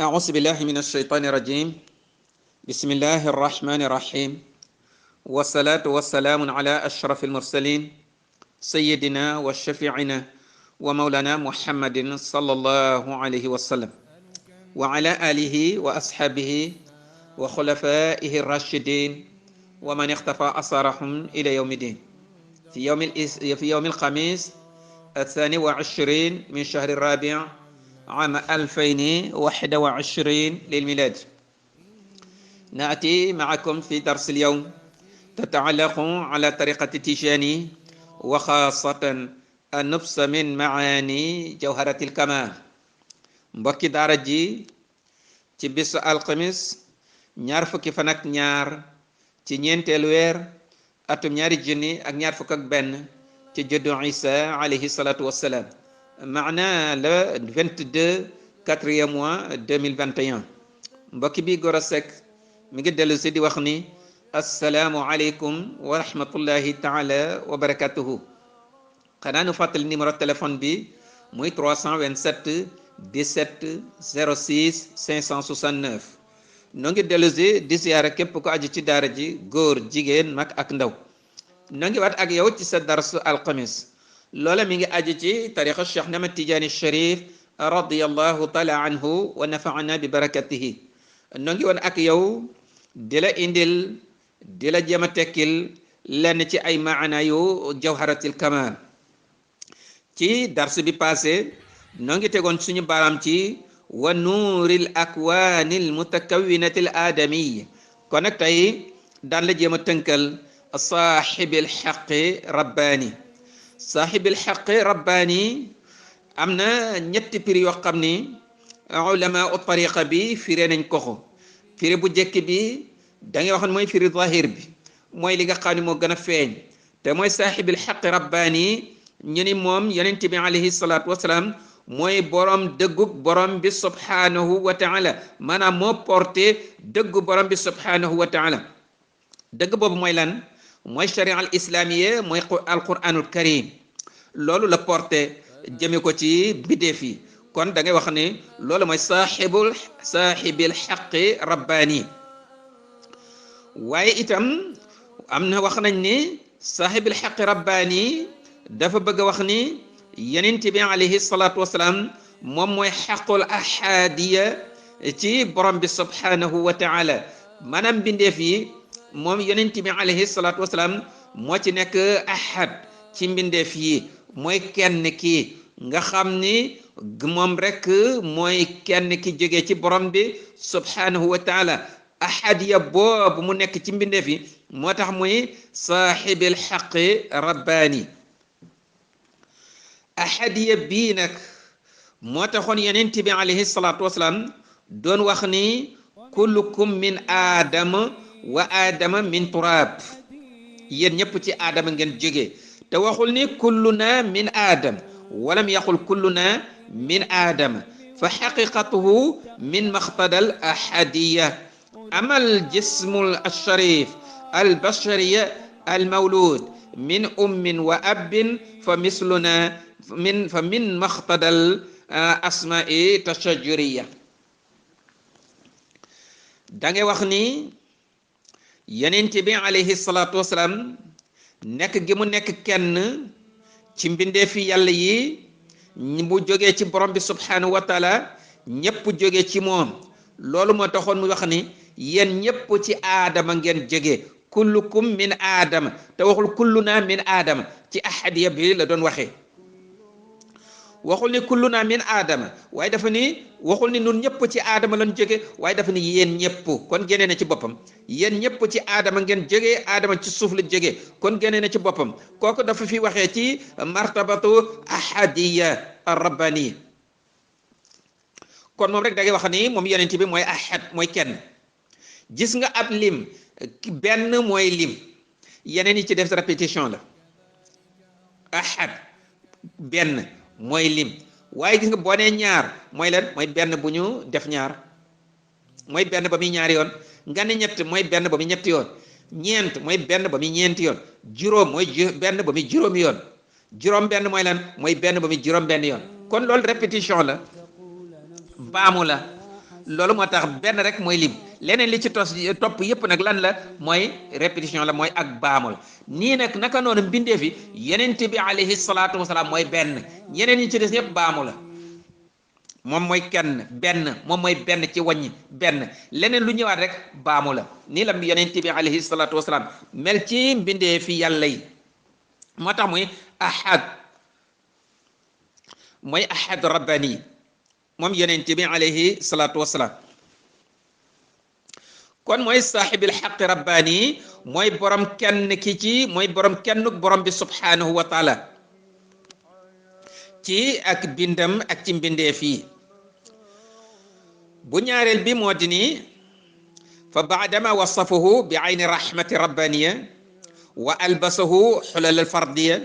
أعوذ بالله من الشيطان الرجيم. بسم الله الرحمن الرحيم. والصلاة والسلام على أشرف المرسلين سيدنا وشفيعنا ومولانا محمد صلى الله عليه وسلم وعلى آله وأصحابه وخلفائه الراشدين ومن اختفى أثرهم إلى يوم الدين. في يوم الخميس 22 من شهر الرابع عام 2021 للميلاد. نأتي معكم في درس اليوم تتعلق على طريقة التيجاني وخاصة النفس من معاني جوهرة الكمال. mbokki daara ji ci bisu alxamis ñaar fukki fan ak ñaar ci ñeenteelu weer atum ñaari junni ak ñaar fukk ak benn ci juddu Isa alayhi salatu wassalaam, maana le 22 4e mois 2021. mbokki bi Gora Seck mi ngi dellu si di wax ni assalaamu aleykum wa rahmatullahi taala wa barakatuhu. xanaa nu fàttali numéro téléphone bi muy 327 17 06 569. noo ngi dellu si di siyaara képp ko aju ci daara ji, góor jigéen mag ak ndaw. noo ngi waat ak yow ci sa darsu alxamis. loola mi ngi aju ci tariqa Cheikh Ahmad Tidiane Cherif radiyallahu taala anhu wa nafaana bi barakatihi. noo ngi woon ak yow di la indil di la jéem a tekkil lenn ci ay maana yu jawharatil kamal. ci darsu bi passé noo ngi tegoon suñu baaraam ci wa nuuril akwaanil mutakawwinatil aadamiy. kon nag tey daan la jéem a tënkal saaxibil xaqi rabbaani. saaxibil xaqi rabbaani am na ñetti prix yoo xam ni ulama u tariqa bi firee nañ ko ko. firi bu njëkk bi da ngay wax ne mooy firi zahir bi, mooy li nga xam ne moo gën a feeñ te mooy saaxibil xaqi rabbaani. ñu ni moom yonent bi alayhi salaatu wasalaam mooy borom dëggug borom bi subhanahu wa taala, maanaam moo porté dëggu borom bi subhanahu wa taala. dëgg boobu mooy lan? mooy sharia al islamiye, mooy alquranul karim. loolu la porté jëme ko ci biddeef yi. kon da ngay wax ne loolu mooy saaxibil xaqi rabbaani. waaye itam am na wax nañ ni saaxibil xaqi rabbaani dafa bëgg a wax ni yonent bi alayhi salaatu wasalaam moom mooy xaqul ahadiya ci borom bi subhanahu wa taala. maanaam mbindeef yi moom yonent bi alayhi salaatu wasalaam moo ci nekk ahad ci mbindeef yi, mooy kenn ki nga xam ni moom rek mooy kenn ki jóge ci borom bi subhanahu wa taala. ahadiya boobu mu nekk ci mbindeef yi moo tax muy saaxibil xaqi rabbaani. ahadiya bii nag moo taxoon yonent bi alayhi salaatu wasalaam doon wax ni kullukum min aadama wa aadama min turaab. yéen ñëpp ci aadama ngeen jóge, te waxul ni kulluna min aadam walam yaxul kulluna min aadama, fa xaqiqatuhu min maqtadal ahadiya. amal jismul asharif al bashariya al mawlud min ummin wa abbin fa misluna fa min maqtadal asma'i tashajjuriya. da ngay wax ni yonent bi alayhi salaatu wasalaam nekk gi mu nekk kenn ci mbindeefi yàlla yi, mu jógee ci borom bi subhanahu wa taala, ñépp jóge ci moom. loolu moo taxoon mu wax ni yéen ñépp ci aadama ngeen jóge, kullukum min aadama, te waxul kulluna min aadama. ci ahadiya bi la doon waxee, waxul ni kulluna min aadama, waaye dafa ni waxul ni nun ñëpp ci aadama lañ jóge, waaye dafa ni yéen ñëpp. kon génne na ci boppam, yéen ñëpp ci aadama ngeen jóge, aadama ci suuf la jóge, kon génne na ci boppam. kooku dafa fi waxee ci martabatu ahadiya ar-rabbani. kon moom rek da ngay wax ni moom yonent bi mooy ahad, mooy kenn. gis nga ab lim benn mooy lim, yeneen yi ci def répétition la. ahad benn mooy lim, waaye gis nga boo nee ñaar mooy lan? mooy benn bu ñu def ñaar, mooy benn ba muy ñaari yoon. nga ne ñett mooy benn ba muy ñetti yoon. ñeent mooy benn ba muy ñeenti yoon. juróom mooy benn ba muy juróomi yoon. juróom benn mooy lan? mooy benn ba muy juróom benn yoon. kon loolu répétition la, baamu la. loolu moo tax benn rek mooy lim leneen li ci topp yépp nag lan la mooy répétition la mooy ak baamu la nii nag naka noonu mbindee fi yonent bi alayhi salaatu wasalaam mooy benn ñeneen ñi ci des yépp baamu la moom mooy kenn benn moom mooy benn ci wàññi benn leneen lu ñëwaat rek baamu la nii la yonent bi alayhi salaatu wasalaam mel ci mbindee fi yàlla yi moo tax mooy ahad rabbani moom yonent bi alayhi salaatu wasalaam kon mooy saaxibil xaqi rabbani mooy borom kenn ki ci mooy borom kennuk borom bi subhanahu wa taala ci ak bindam ak ci mbindeef yi bu ñaareel bi moo di ni fa baadama wasafahu bi ayni rahmati rabbaniya wa albasahu xulal alfardiya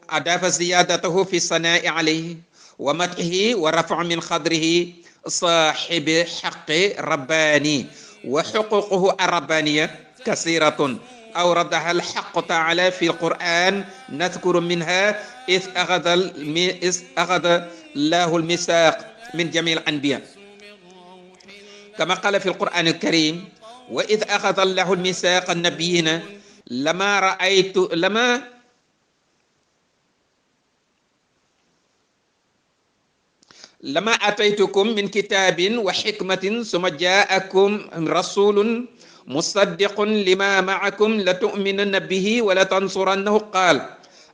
adafa ziyadatahu fi sanai alayhi wa madhihi wa rafa min qadrihi saaxibi xaqi rabbani wa xuququhu arrabbaniya kasiratun awradaha alxaqu taala fi alquran nadkuru minha إذ أخذ الله الميثاق من جميع الأنبياء كما قال في القرآن الكريم وإذ أخذ الله الميثاق النبيين لما آتيتكم من كتاب وحكمة ثم جاءكم رسول مصدق لما معكم لتؤمنن به ولتنصرنه قال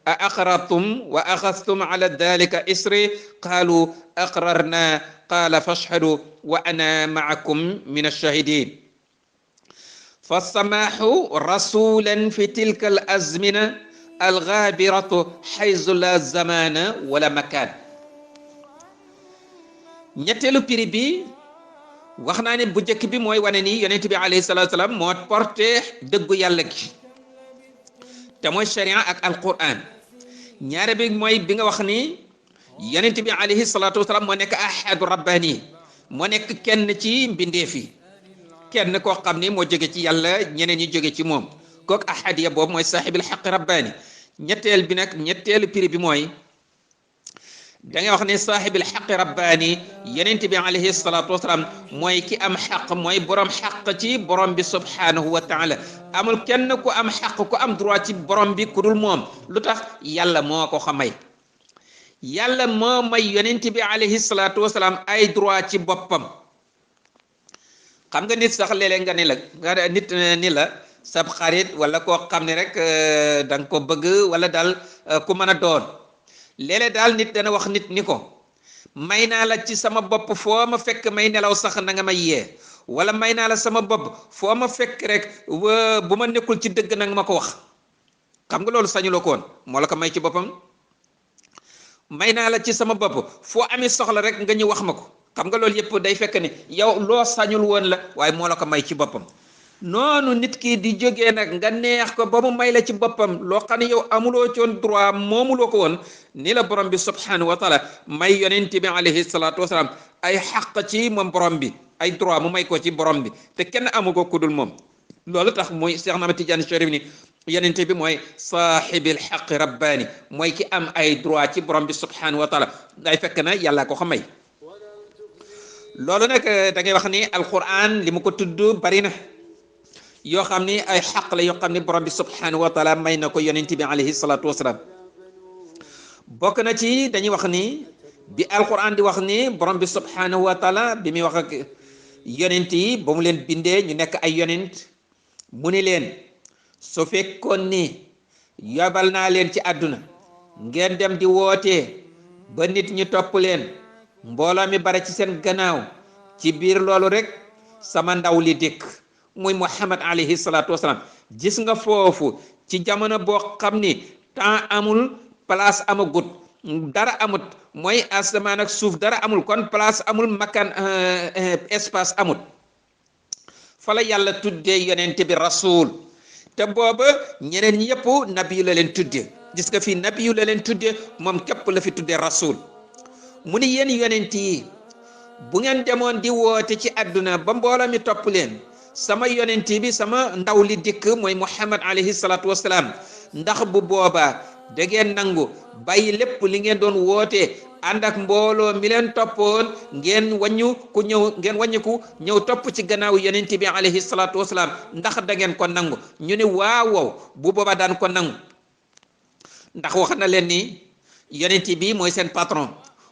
أأقررتم وأخذتم على ذلك إسري قالوا أقررنا قال فاشهدوا وأنا معكم من الشاهدين فالسماح رسولا في تلك الأزمنة الغابرة حيث لا زمان ولا مكان ñetteelu piri bi wax naa ne bu njëkk bi mooy wane ni yonent bi alayhi salaatu salaam moo porté dëggu yàlla gi te mooy sharia ak alquran ñaare bi mooy bi nga wax ni yonent bi alayhi salaatu wasalaam moo nekk ahadu rabbani moo nekk kenn ci mbindeef yi kenn koo xam ni moo jóge ci yàlla ñeneen ñi jóge ci moom kooku ahadiya boobu mooy saaxibil xaqi rabbani ñetteel bi nag ñetteelu prix bi mooy da ngay wax ne saaxibil xaqi rabbani yonent bi alayhi salaatu wasalaam mooy ki am xaq mooy borom xaq ci borom bi subhanahu wa taala amul kenn ku am xaq ku am droit ci borom bi ku dul moom lu tax yàlla moo ko xamay yàlla moo may yonent bi alayhi salaatu wasalaam ay droit ci boppam xam nga nit sax léeg-léeg nga ni la nga nit ni la sab xarit wala koo xam ne rek da nga ko bëgg wala daal ku mën a doon léeg-léeg daal nit dana wax nit ni ko may naa la ci sama bopp foo ma fekk may nelaw sax na nga may yee wala may naa la sama bopp foo ma fekk rek bu ma nekkul ci dëgg nag ma ko wax xam nga loolu sañuloo ko woon moo la ko may ci boppam may naa la ci sama bopp foo amee soxla rek nga ñu wax ma ko xam nga loolu yëpp day fekk ne yow loo sañul woon la waaye moo la ko may ci boppam noonu nit ki di jógee nag nga neex ko ba mu may la ci boppam loo xam ne yow amuloo coon droit moomuloo ko woon ni la borom bi subhanahu wa taala may yonent bi alayhi salaatu wasalaam ay xaq ci moom borom bi ay droit mu may ko ci borom bi te kenn amu ko ku dul moom loolu tax muy Cheikh Ahmad Tidiane Chérif ni yonent bi mooy saaxibil xaqi rabbaani mooy ki am ay droit ci borom bi subhanahu wa taala day fekk na yàlla ko may loolu nag da ngay wax ni alquran li mu ko tudd bari na yoo xam ni ay xaq la yoo xam ni borom bi subhanahu wa taala may na ko yonent bi alayhi salaatu wasalaam bokk na ci dañuy wax ni bi alquran di wax ni borom bi subhanahu wa taala bi muy wax ak yonent yi ba mu leen bindee ñu nekk ay yonent mu ni leen su fekkoon ni yobal naa leen ci àdduna ngeen dem di wootee ba nit ñi topp leen mbooloo mi bare ci seen gannaaw ci biir loolu rek sama ndaw li dikk muy Muhammad alayhi salaatu wasalaam gis nga foofu ci jamono boo xam ni temps amul place amagut dara amut mooy asamaan ak suuf dara amul kon place amul makan espace amut fa la yàlla tuddee yonent bi rasul te booba ñeneen ñi yëpp nabi yu la leen tuddee gis nga fii nabi yu la leen tuddee moom képp la fi tuddee rasul mu ni yéen yonent yi bu ngeen demoon di woote ci àdduna ba mbooloo mi topp leen sama yonent bi sama ndaw li dikk mooy Muhammad alayhi salaatu wasalaam ndax bu boobaa da ngeen nangu bàyyi lépp li ngeen doon wootee ànd ak mbooloo mi leen toppoon ngeen wàññiku ñëw topp ci gannaaw yonent bi alayhi salaatu wasalaam ndax da ngeen ko nangu ñu ne waaw bu boobaa daan ko nangu ndax wax na leen ni yonent bi mooy seen patron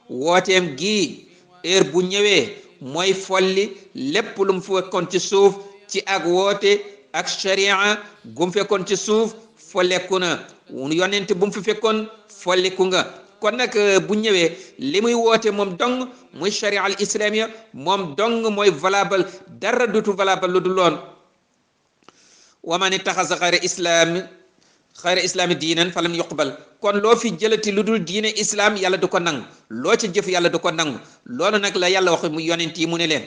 wooteem gi heure bu ñëwee mooy folli lépp lu mu fekkoon ci suuf ci ak woote ak sharia gum fekkoon ci suuf folleku na yonent bu mu fi fekkoon folliku nga kon nag bu ñëwee li muy woote moom dong muy sharia al islamia moom dong mooy valable dara dutu valable lu du loon wa man ittaxasa xayra islaami diinan falam yuqbal kon loo fi jëlati lu dul diine islam yàlla du ko nangu loo ci jëf yàlla du ko nangu loolu nag la yàlla wax mu yonent yi mu ne leen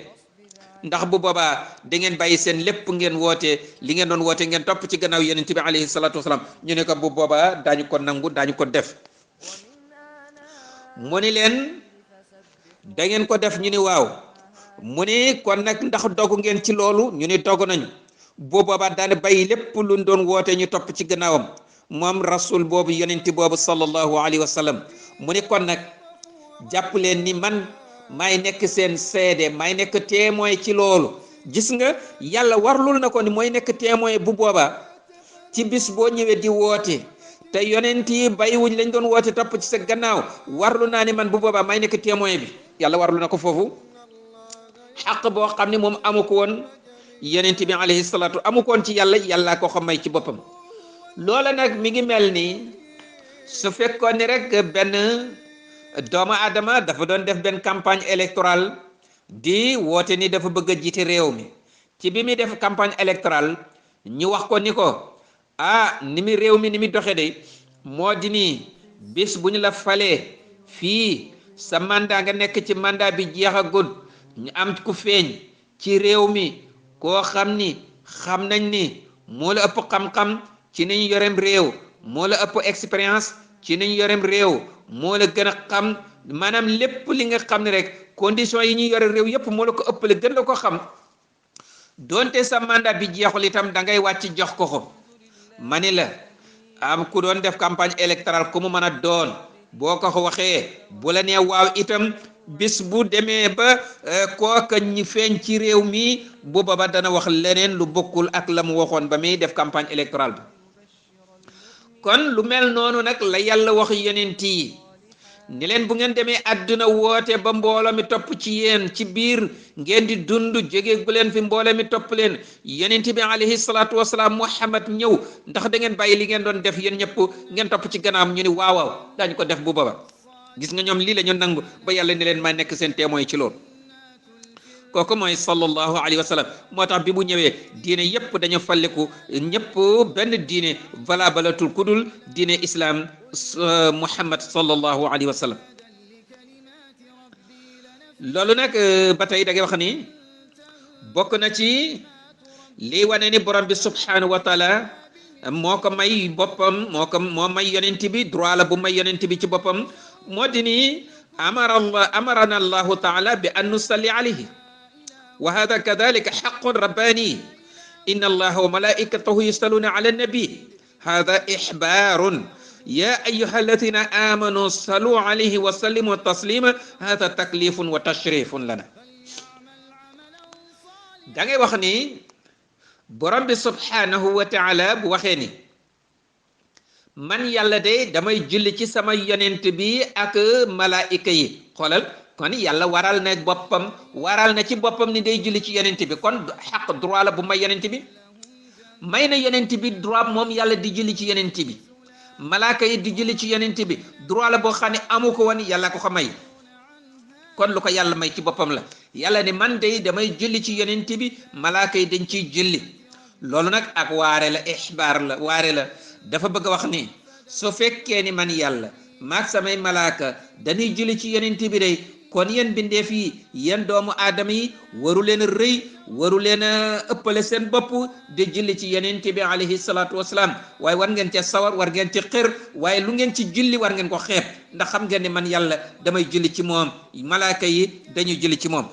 ndax bu boobaa da ngeen bàyyi seen lépp ngeen woote li ngeen doon woote ngeen topp ci gannaaw yonent bi alayhi salaatu wasalaam ñu ne ko bu boobaa daañu ko nangu daañu ko def mu ni leen da ngeen ko def ñu ni waaw mu ni kon nag ndax dogu ngeen ci loolu ñu ni dogu nañu bu boobaa daane bàyyi lépp luñ doon woote ñu topp ci gannaawam moom rasul boobu yonent boobu sallallahu alayhi wa sallam mu ni kon nag jàpp leen ni man maay nekk seen seede maay nekk témoin ci loolu gis nga yàlla warlul na ko ni mooy nekk témoin bu boobaa ci bis boo ñëwee di woote te yonent yi bàyyiwuñ lañ doon woote topp ci sa gannaaw warlu naa ni man bu boobaa may nekk témoin bi yàlla warlu na ko foofu xaq boo xam ne moom amu ko woon yonent bi alayhi salaatu amu ko woon ci yàlla ko xam may ci boppam loola nag mi ngi mel ni su fekkoon ni rek benn doomu aadama dafa doon def benn campagne électorale di woote ni dafa bëgg a jiite réew mi ci bi muy def campagne électorale ñu wax ko ni ko ni mi réew mi ni mi doxe de moo di nii bis bu ñu la falee fii sa mandat nga nekk ci mandat bi jeexagut ñu am ku feeñ ci réew mi koo xam ni xam nañ ni moo la ëpp xam-xam ci niñ yorem réew moo la ëpp expérience ci niñ yorem réew moo la gën a xam maanaam lépp li nga xam ne rek condition yi ñuy yore réew yépp moo la ko ëppale gën la ko xam donte sa mandat bi jeexul itam da ngay wàcc jox ko ma ni la am ku doon def campagne électorale ku mu mën a doon boo ko waxee bu la nee waaw itam bis bu demee ba kooka ñi feeñ ci réew mi bu baba dana wax leneen lu bokkul ak la mu waxoon ba muy def campagne électorale bi kon lu mel noonu nag la yàlla wax yonent yi ni leen bu ngeen demee àdduna woote ba mbooloo mi topp ci yéen ci biir ngeen di dund jóge gu leen fi mbooloo mi topp leen yonent bi alayhi salaatu wasalaam Muhammad ñëw ndax da ngeen bàyyi li ngeen doon def yéen ñëpp ngeen topp ci gannaam ñu ni waaw daañu ko def bu baba gis nga ñoom lii la ñu nangu ba yàlla ni leen may nekk seen témoin ci loolu kooku mooy sallallahu alayhi wa sallam moo tax bi mu ñëwee diine yépp dañu falliku ñëpp benn diine valabalatul ku dul diine islam Muhammad sallallahu alayhi wa sallam loolu nag ba tey da ngay wax ni bokk na ci lii wane ni borom bi subhanahu wa taala moo ko may boppam moo may yonent bi droit la bu may yonent bi ci boppam moo di ni amarana allahu taala bi an nusalli alayhi wa hada kadalika xaqun rabbani inna allaha wa malaikatahu yusalluna ala nabi hada ixbarun ya ayuha alladina amanu sallu alayhi wa sallimu taslima hada taklifun wa tashrifun lana da ngay wax ni borom bi subhanahu wa taala bu waxee ni man yàlla de damay julli ci sama yonent bi ak malaika yi xoolal kon yàlla waral na ci boppam ni day julli ci yonent bi kon xaq droit la bu may yonent bi may na yonent bi droit moom yàlla di julli ci yonent bi malaaka yi di julli ci yonent bi droit la boo xam ne amu ko woon yàlla ko may kon lu ko yàlla may ci boppam la yàlla ni man de damay julli ci yonent bi malaaka yi dañ ciy julli loolu nag ak waare la ixbaar la waare la dafa bëgg a wax ni su fekkee ni man yàlla maag samay malaaka dañuy julli ci yonent bi day kon yéen bindeef yi yéen doomu aadama yi waru leen a rëy waru leen a ëppale seen bopp di julli ci yonent bi alayhi salaatu wasalaam waaye war ngeen ca sawar war ngeen ci xër waaye lu ngeen ci julli war ngeen ko xeeb ndax xam ngeen ni man yàlla damay julli ci moom malaaka yi dañuy julli ci moom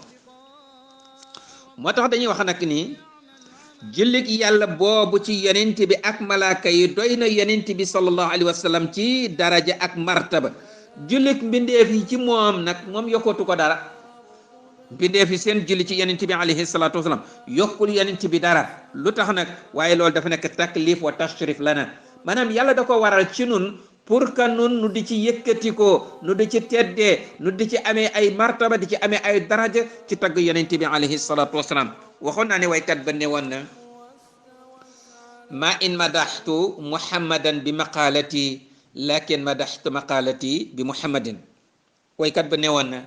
moo tax dañuy wax nag ni jullit yàlla boobu ci yonent bi ak malaaka yi doy na yonent bi sallallahu alayhi wa sallam ci daraja ak martaba jullik mbindeef yi ci moom nag moom yokkootu ko dara mbindeef yi seen julli ci yonent bi alayhi salaatu wasalaam yokkul yonent bi dara lu tax nag waaye loolu dafa nekk taklif wa tashrif lana maanaam yàlla da ko waral ci nun pour que nun nu di ci yëkkati ko nu di ci teddee nu di ci amee ay martaba di ci amee ay daraja ci tagg yonent bi alayhi salaatu wasalaam waxoon naa ne waykat ba ne woon na ma in madaxtu muhammadan bi maqaalati lakin madaxtu maqaalati bi muhammadin waykat ba ne woon na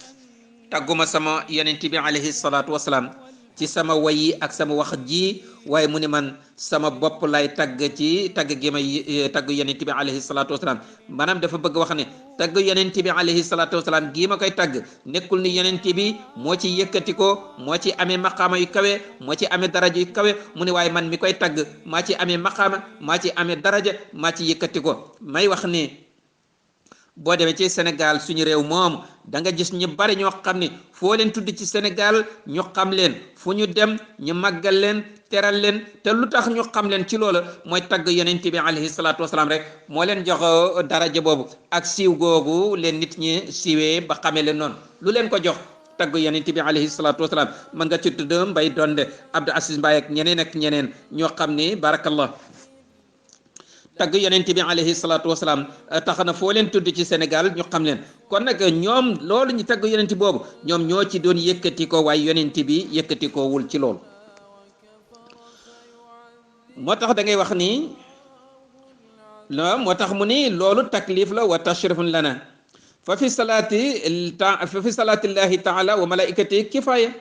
tagguma sama yonent bi alayhi salaatu wasalaam ci sama wayi ak sama wax ji waaye mu ne man sama bopp lay tagg ci tagg gi may tagg yonent bi alayhi salaatu wasalaam maanaam dafa bëgg wax ne tagg yonent bi alayhi salaatu wasalaam gii ma koy tagg nekkul ni yonent bi moo ci yëkkati ko moo ci amee maqaama yu kawe moo ci amee daraja yu kawe mu ne waaye man mi koy tagg maa ci amee maqaama maa ci amee daraja maa ci yëkkati ko may wax ni boo demee ci Sénégal suñu réew moom da nga gis ñu bari ñoo xam ne foo leen tudd ci Sénégal ñu xam leen fu ñu dem ñu màggal leen teral leen te lu tax ñu xam leen ci loola mooy tagg yonent bi alayhi salaatu wasalaam rek moo leen jox daraja boobu ak siiw googu leen nit ñi siiwee ba xamee leen noonu lu leen ko jox tagg yonent bi alayhi salaatu wasalaam mën nga ci tudd Mbay Donde Abdou Aziz Mbaye ak ñeneen ñoo xam ni barakallah tagg yonent bi alayhi salaatu wasalaam tax na foo leen tudd ci Sénégal ñu xam leen kon nag ñoom loolu ñu tagg yonent boobu ñoom ñoo ci doon yëkkati ko waaye yonent bi yëkkati ko wul ci loolu moo tax da ngay wax ni moo tax mu ni loolu taklif la wa tashrifun lana fa fi salaatillahi taala wa malaikatihi kifaya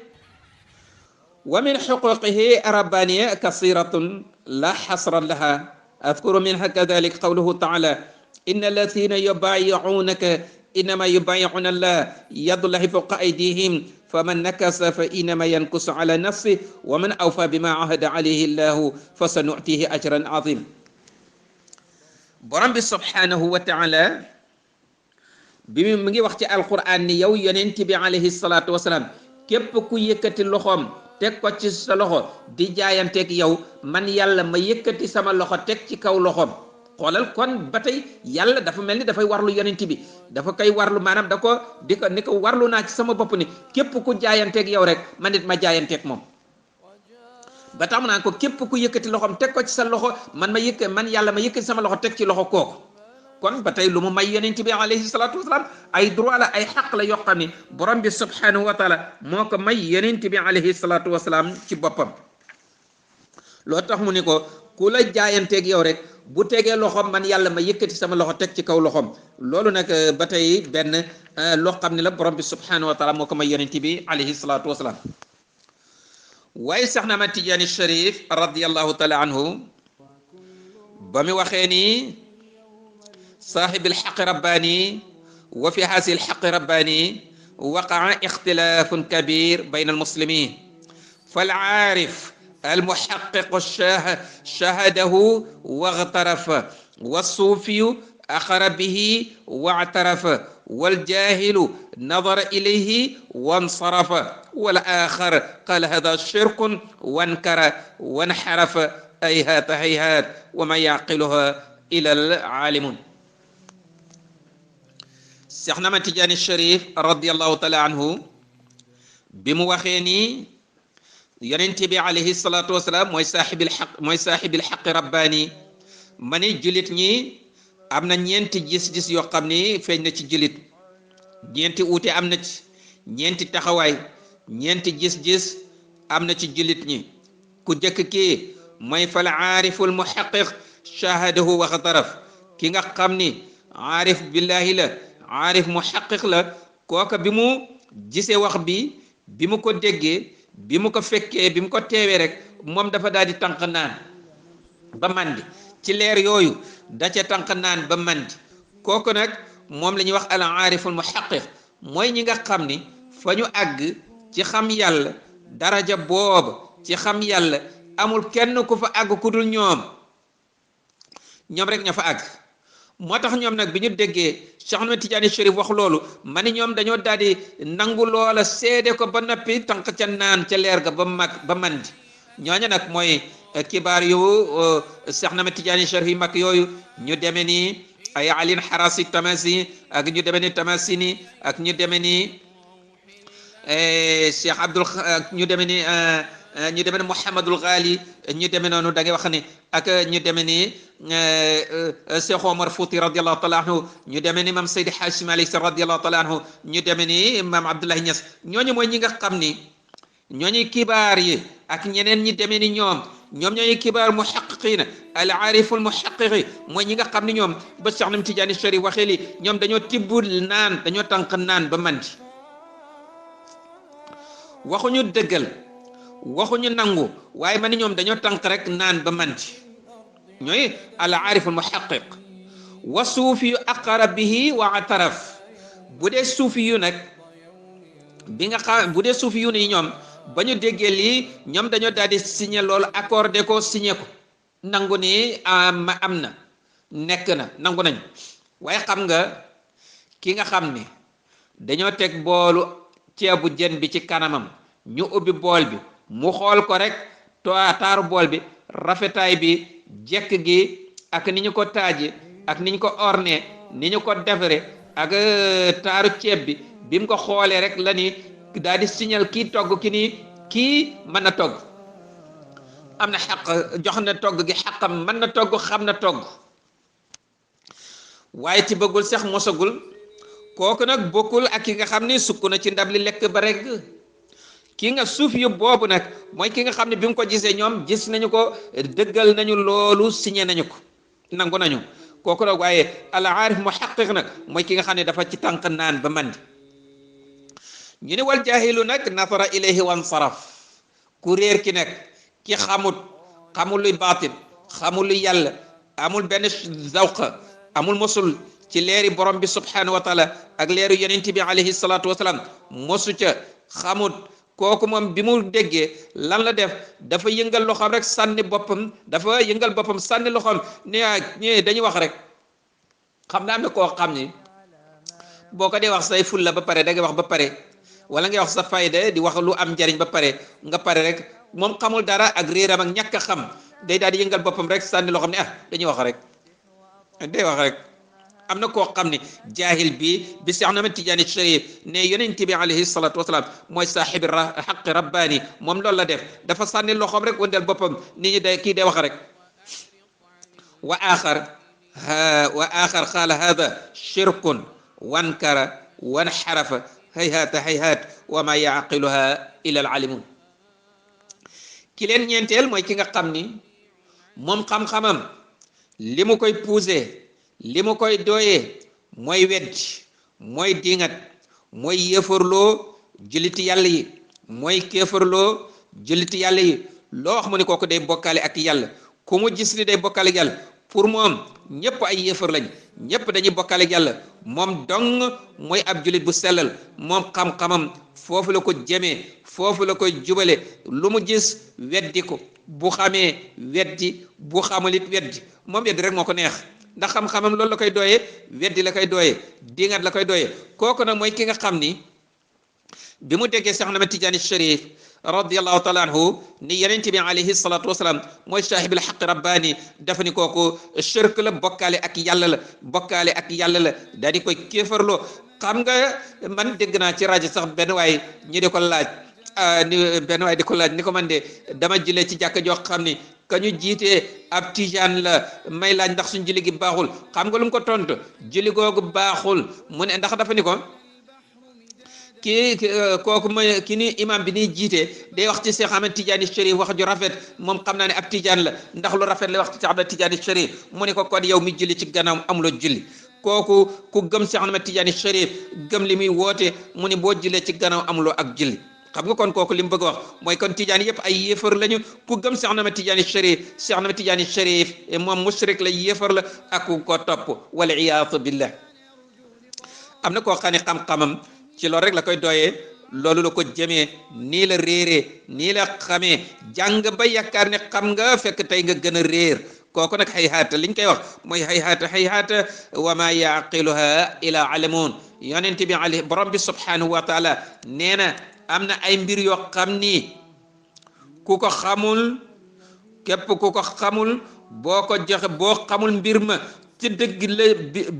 wa min xuquqihi rabbaniya kasiratun la xasra laha أذكر منها كذلك قوله تعالى إن الذين يبايعونك إنما يبايعون الله يد الله فوق أيديهم فمن نكث فإنما ينكث على نفسه ومن أوفى بما عهد عليه الله فسنؤتيه أجرا عظيما borom bi subhanahu wa taala bi mu ngi wax ci alquran ni yow yonent bi alayhi salaatu wasalaam képp ku yëkkati loxoom teg ko ci sa loxo di jaayanteeg yow man yàlla ma yëkkati sama loxo teg ci kaw loxoom xoolal kon ba tey yàlla dafa mel ni dafay warlu yonent bi dafa koy warlu maanaam da ko ni ko warlu naa ci sama bopp ni képp ku jaayanteeg yow rek man nit ma jaayanteeg moom ba tax mu naan ko képp ku yëkkati loxoom teg ko ci sa loxo man yàlla ma yëkkati sama loxo teg ci loxo kooku kon ba tey lu mu may yonent bi alayhi salaatu wasalaam ay droit la ay xaq la yoo xam ne borom bi subhanahu wa taala moo ko may yonent bi alayhi salaatu wasalaam ci boppam loo tax mu ni ko ku la jaayanteeg yow rek bu tegee loxoom man yàlla ma yëkkati sama loxo teg ci kaw loxoom loolu nag ba tey benn loo xam ne la borom bi subhanahu wa taala moo ko may yonent bi alayhi salaatu wasalaam waaye sax na ma Tijaani Sharif radiyallahu taala anhu ba mu waxee ni صاحب الحق رباني وفي هذه الحق رباني وقع اختلاف كبير بين المسلمين فالعارف المحقق شاهده واغترف والصوفي أخر به واعترف والجاهل نظر إليه وانصرف والآخر قال هذا شرك وانكر وانحرف هيهات هيهات وما يعقلها إلى العالمون Seexna Ahmad Tijaani Sharif radiyallahu taala anhu bi mu waxee ni yonent bi alayhi salaatu wasalaam mooy saaxibil xaq rabbaani ma ni jullit ñi am na ñeenti gis-gis yoo xam ni feeñ na ci jullit ñeenti uute am na ci ñeenti taxawaay ñeenti gis-gis am na ci jullit ñi ku jëkk kii mooy fal aariful muhaqiq shahadahu wa xataraf ki nga xam ni aarif billahi la aarif muhaqiq la kooka bi mu gisee wax bi mu ko déggee bi mu ko fekkee bi mu ko teewee rek moom dafa daal di tànq naan ba mandi ci leer yooyu da ca tànq naan ba mandi kooku nag moom la ñuy wax al aariful muhaqiq mooy ñi nga xam ni fa ñu àgg ci xam yàlla daraja booba ci xam yàlla amul kenn ku fa àgg ku dul ñoom rek ña fa àgg moo tax ñoom nag bi ñu déggee Cheikh Ahmad Tidiane Chérif wax loolu ma ni ñoom dañoo daal di nangu loola seede ko ba noppi tànq ca naan ca leer ga ba mandi ñooña nag mooy kibaar yu Cheikh Ahmad Tidiane Chérif yi mag yooyu ñu demee ni ay alin harasi tamasi ak ñu demee ni tamasini ak ñu demee ni Cheikh Abdul ak ñu demee ni ñu demee ni Mouhamadul Ghali ñu demee noonu da ngay wax ni ak ñu demee ni Cheikh Omar Fouti radiallahu taala anhu ñu demee ni mam Seydi Hachim Malick Sy radiallahu taala anhu ñu demee ni mam Abdoulaye Niass ñooñu mooy ñi nga xam ni ñooñu kibaar yi ak ñeneen ñi demee ni ñoom ñooy kibaar muhaqiqina al aariful muhaqiqi mooy ñi nga xam ni ñoom ba Cheikh Ahmed Tidiane Chérif waxee li ñoom dañoo tibbul naan dañoo tànq naan ba mandi waxuñu dëggal waxuñu nangu waaye ma ni ñoom dañoo tànq rek naan ba mandi ñooy al aariful muhaqiq wa suufi yu aqara bihi wa ataraf bu dee suufi yu nag bi nga xam bu dee suufi yu ni ñoom ba ñu déggee lii ñoom dañoo daal di signé loolu accordé ko signé ko nangu ni am na nekk na nangu nañ waaye xam nga ki nga xam ni dañoo teg boolu ceebu jën bi ci kanamam ñu ubbi bool bi mu xool ko rek taaru bool bi rafetaay bi jekk gi ak ni ñu ko taaje ak ni ñu ko orné ni ñu ko defare ak taaru ceeb bi bi mu ko xoolee rek la ni daal di signal kii togg ki nii kii mën na togg am na xaq jox na togg gi xaqam mën na togg xam na togg waaye ci bëggul sax mosagul kooku nag bokkul ak ki nga xam ni sukk na ci ndab li lekk ba rek ki nga suuf yu boobu nag mooy ki nga xam ne bi mu ko gisee ñoom gis nañu ko dëggal nañu loolu signé nañu ko nangu nañu kooku nag waaye al aarif muhaqiq nag mooy ki nga xam ne dafa ci tànk naan ba mandi ñu ne wal jaahilu nag nasara ilayhi wan saraf ku réer ki nag ki xamul luy baatin xamul luy yàlla amul benn zawqa amul mosul ci leeri borom bi subhanahu wa taala ak leeru yonent bi alayhi salatu wasalaam mosu ca xamut kooku moom bi mu déggee lan la def dafa yëngal loxoom rek sànni boppam dafa yëngal boppam sànni loxoom ne dañuy wax rek xam naa am na koo xam ni boo ko dee wax say ful la ba pare da ngay wax ba pare wala ngay wax sa fayda di wax lu am njariñ ba pare nga pare rek moom xamul dara ak réeram ak ñàkk a xam day daal di yëngal boppam rek sànni loxoom ne dañuy wax rek day wax rek am na koo xam ne jaahil bi Cheikh Ahmed Tidiane Chérif ne yonent bi alayhi salatu wasalaam mooy saaxibi xaqi rabbaani moom loolu la def dafa sànni loxoom rek wëndeel boppam nit ñi day kii day wax rek wa axar qaala hada shirkun wankara wanxarafa hayhaat wa ma yaqiluha illa al alimun ki leen ñeenteel mooy ki nga xam ni moom xam-xamam li mu koy poussé li mu koy dooyee mooy weddi mooy dingat mooy yéefarloo julliti yàlla yi mooy kéefarloo julliti yàlla yi loo wax mu ni kooku day bokkaale ak yàlla ku mu gis ni day bokkaale ak yàlla pour moom ñëpp ay yéefar lañ ñëpp dañuy bokkaale ak yàlla moom dong mooy ab jullit bu sellal moom xam-xamam foofu la ko jëmee foofu la koy jubale lu mu gis weddi ko bu xamee weddi bu xamulit weddi moom weddi rek moo ko neex ndax xam-xamam loolu la koy dooyee weddi la koy dooyee dingat la koy dooyee kooku nag mooy ki nga xam ni bi mu déggee Cheikh Ahmed Tidiane Chérif radiyallahu taala anhu ni yonent bi alayhi salatu wasalaam mooy saahibil xaqi rabbaani dafa ni kooku shirk la bokkaale ak yàlla la bokkaale ak yàlla la daal di koy kéefarloo xam nga man dégg naa ci rajo sax benn waay ñi di ko laaj ni benn waay di ko laaj ni ko man de dama jëlee ci jàkka joo xam ni ka ñu jiitee ab tijaan la may laaj ndax suñ julli gi baaxul xam nga lu mu ko tontu julli googu baaxul mu ne ndax dafa ni ko kii kooku mooy ki ni imam bi ni jiite day wax ci Cheikh Ahmed Tidiane Chérif wax ju rafet moom xam naa ne ab tijaan la ndax lu rafet la wax ci Cheikh Ahmed Tidiane Chérif mu ne ko kon yow mi julli ci gannaaw amuloo julli kooku ku gëm Cheikh Ahmed Tidiane Chérif gëm li muy woote mu ne boo jullee ci gannaaw amuloo ak julli xam nga kon kooku li mu bëgg a wax mooy kon tijaan yëpp ay yéefar lañu ku gëm Cheikh Ahmed Tidiane Chérif Cheikh Ahmed Tidiane Chérif moom mushrik la yéefar la ak ku ko topp wal iyaatu billah am na koo xam ne xam-xamam ci loolu rek la koy doyee loolu la ko jëmee nii la réeree nii la xamee jàng ba yaakaar ne xam nga fekk tey nga gën a réer kooku nag hayhaata liñ koy wax mooy hayhaata wa ma yaqiluha ila alamun yonent bi ali borom bi subhanahu wa taala nee na am na ay mbir yoo xam ni ku ko xamul képp ku ko xamul boo ko joxe boo xamul mbir ma ci dëgg la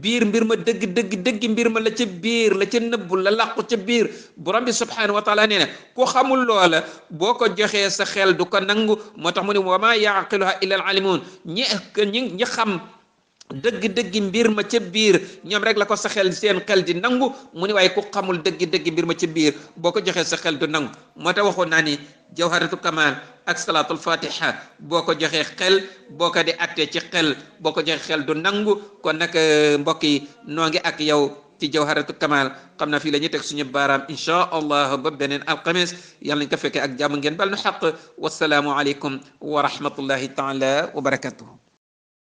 biir mbir ma dëgg mbir ma la ca biir la ca nëbbu la làqu ca biir borom bi subhanahu wa taala nee na ku xamul loola boo ko joxee sa xel du ko nangu moo tax mu ne wa ma yaqiluha illa al alimun ñi xam dëgg mbir ma ca biir ñoom rek la ko sa xel seen xel di nangu mu ne waaye ku xamul dëgg mbir ma ca biir boo ko joxee sa xel du nangu moo tax waxoon naa ni jawharatu kamal ak salatul fatiha boo ko joxee xel boo ko di attee ci xel boo ko joxee xel du nangu kon nag mbokk yi noo ngi ak yow ci jawharatu kamal xam naa fii la ñuy teg suñu baaraam inchaa allah ba beneen alxames yàlla nañ ko fekkee ak jàmm ngeen bal nu xaq wasalaamu aleykum wa rahmatullahi taala wa barakatuhu